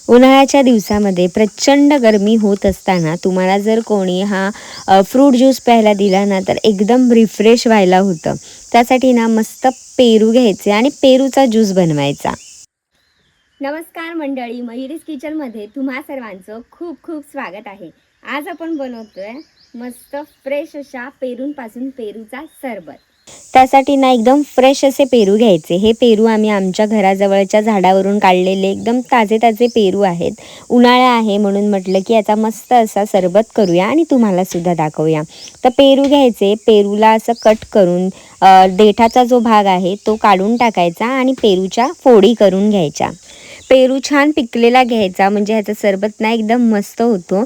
उन्हाळ्याच्या दिवसामध्ये प्रचंड गरमी होत असताना तुम्हाला जर कोणी हा फ्रूट ज्यूस प्यायला दिला ना तर एकदम रिफ्रेश व्हायला होतं. त्यासाठी ना मस्त पेरू घ्यायचे आणि पेरूचा ज्यूस बनवायचा. नमस्कार मंडळी, मयुरीज किचनमध्ये तुम्हा सर्वांचं खूप खूप स्वागत आहे. आज आपण बनवतोय मस्त फ्रेश अशा पेरूंपासून पेरूचा सरबत. त्यासाठी ना एकदम फ्रेश असे पेरू घ्यायचे. हे पेरू आम्ही आमच्या घराजवळच्या झाडावरून काढलेले एकदम ताजे ताजे पेरू आहेत. उन्हाळा आहे म्हणून म्हटलं की याचा मस्त असा सरबत करूया आणि तुम्हाला सुद्धा दाखवूया. तर पेरू घ्यायचे, पेरूला असं कट करून देठाचा जो भाग आहे तो काढून टाकायचा आणि पेरूच्या फोडी करून घ्यायच्या. पेरू छान पिकलेला घ्यायचा म्हणजे ह्याचं सरबत ना एकदम मस्त होतो.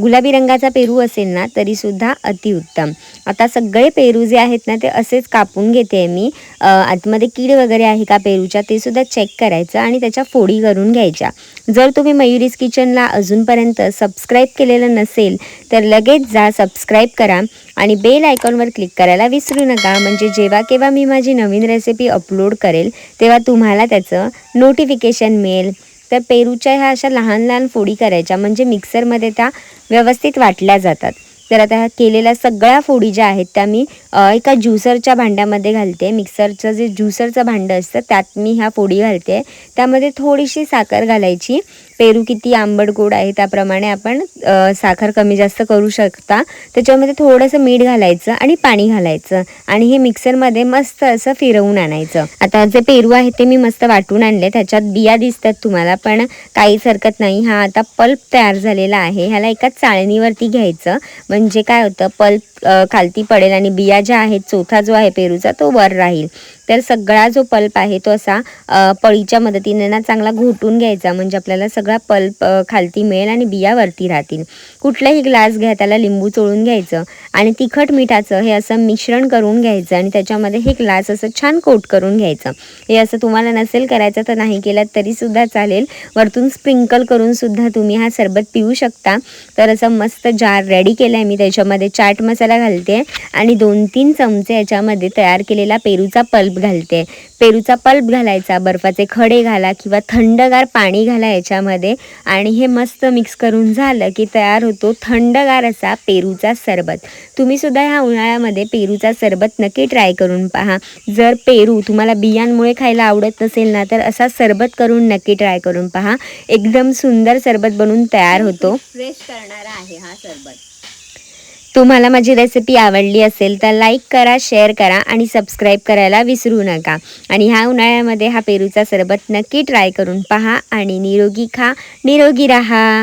गुलाबी रंगाचा पेरू असेल ना तरीसुद्धा अतिउत्तम. आता सगळे पेरू जे आहेत ना ते असेच कापून घेते मी. आतमध्ये कीड वगैरे आहे का पेरूच्या ते सुद्धा चेक करायचं आणि त्याच्या फोडी करून घ्यायच्या. जर तुम्ही मयुरीज किचनला अजूनपर्यंत सबस्क्राईब केलेलं नसेल तर लगेच जा, सबस्क्राईब करा आणि बेल आयकॉनवर क्लिक करायला विसरू नका. म्हणजे जेव्हा केव्हा मी माझी नवीन रेसिपी अपलोड करेल तेव्हा तुम्हाला त्याचं नोटिफिकेशन मिळेल. तर पेरूच्या ह्या अशा लहान लहान फोडी करायच्या म्हणजे मिक्सरमध्ये त्या व्यवस्थित वाटल्या जातात. तर आता ह्या केलेल्या सगळ्या फोडी ज्या आहेत त्या मी एका ज्युसरच्या भांड्यामध्ये घालते. मिक्सरचं जे ज्युसरचं भांडं असतं त्यात मी ह्या फोडी घालते. त्यामध्ये थोडीशी साखर घालायची. पेरू किती आंबट गोड आहे त्याप्रमाणे आपण साखर कमी जास्त करू शकता. त्याच्यामध्ये थोडंसं मीठ घालायचं आणि पाणी घालायचं आणि हे मिक्सरमध्ये मस्त असं फिरवून आणायचं. आता जे पेरू आहे ते मी मस्त वाटून आणले. त्याच्यात बिया दिसतात तुम्हाला, पण काहीच हरकत नाही. हा आता पल्प तयार झालेला आहे. ह्याला एका चाळणीवरती घ्यायचं म्हणजे काय होतं, पल्प खालती पडेल आणि बिया ज्या आहेत, चोथा जो आहे पेरूचा तो वर राहील. तर सगळा जो पल्प आहे तो असा पळीच्या मदतीने ना चांगला घोटून घ्यायचा म्हणजे आपल्याला सगळा पल्प खालती मिळेल आणि बिया वरती राहतील. कुठलाही ग्लास घ्या, त्याला लिंबू चोळून घ्यायचं आणि तिखट मिठाचं हे असं मिश्रण करून घ्यायचं आणि त्याच्यामध्ये हे ग्लास असं छान कोट करून घ्यायचं. हे असं तुम्हाला नसेल करायचं तर नाही केलं तरीसुद्धा चालेल. वरतून स्प्रिंकल करून सुद्धा तुम्ही हा सरबत पिऊ शकता. तर असं मस्त जार रेडी केलं आहे मी. त्याच्यामध्ये चाट मसाला घालते आणि 2-3 चमचे याच्यामध्ये तयार केलेला पेरूचा पल्प घालते. पेरूचा पल्प घालायचा, बर्फाचे खडे घाला किंवा थंडगार पाणी घाला याच्यामध्ये आणि हे मस्त मिक्स करून झालं की तयार होतो थंडगार असा पेरूचा सरबत. तुम्ही सुद्धा ह्या उन्हाळ्यामध्ये पेरूचा सरबत नक्की ट्राय करून पहा. जर पेरू तुम्हाला बियांमुळे खायला आवडत नसेल ना तर असा सरबत करून नक्की ट्राय करून पहा. एकदम सुंदर सरबत बनून तयार होतो. फ्रेश करणारा आहे हा सरबत. तुम्हाला माझी रेसिपी आवडली असेल तर लाईक करा, शेअर करा आणि सबस्क्राईब करायला विसरू नका. आणि ह्या उन्हाळ्यामध्ये हा पेरूचा सरबत नक्की ट्राय करून पहा आणि निरोगी खा, निरोगी राहा.